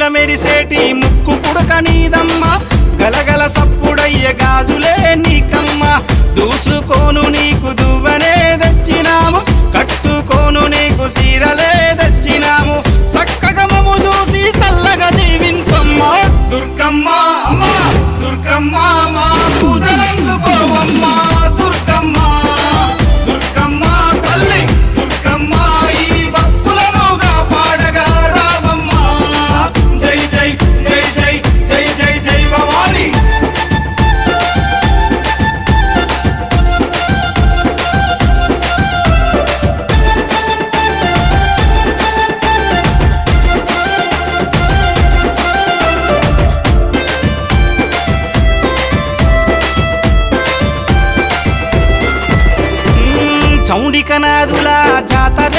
మిలమిల మెరిసేటి ముక్కు పుడక నీదమ్మ గలగల సప్పుడయ్య గాజులే నీకమ్మ దూసుకోను నీకు దువ్వనే తెచ్చినాము కట్టుకోను నీకు సీరలే తెచ్చినాము చక్కగా మము చూసి సల్లగా దీవించమ్మ దుర్గమ్మ అమ్మ దుర్గమ్మ మా పూజలందుకోవమ్మ దుర్గమ్మ దుర్గమ్మ తల్లి దుర్గమ్మ ఈ భక్తులనుగా పాడగా రావమ్మ జై జై జై జై జై జై జై భవాని చౌండికనాదుల జాతర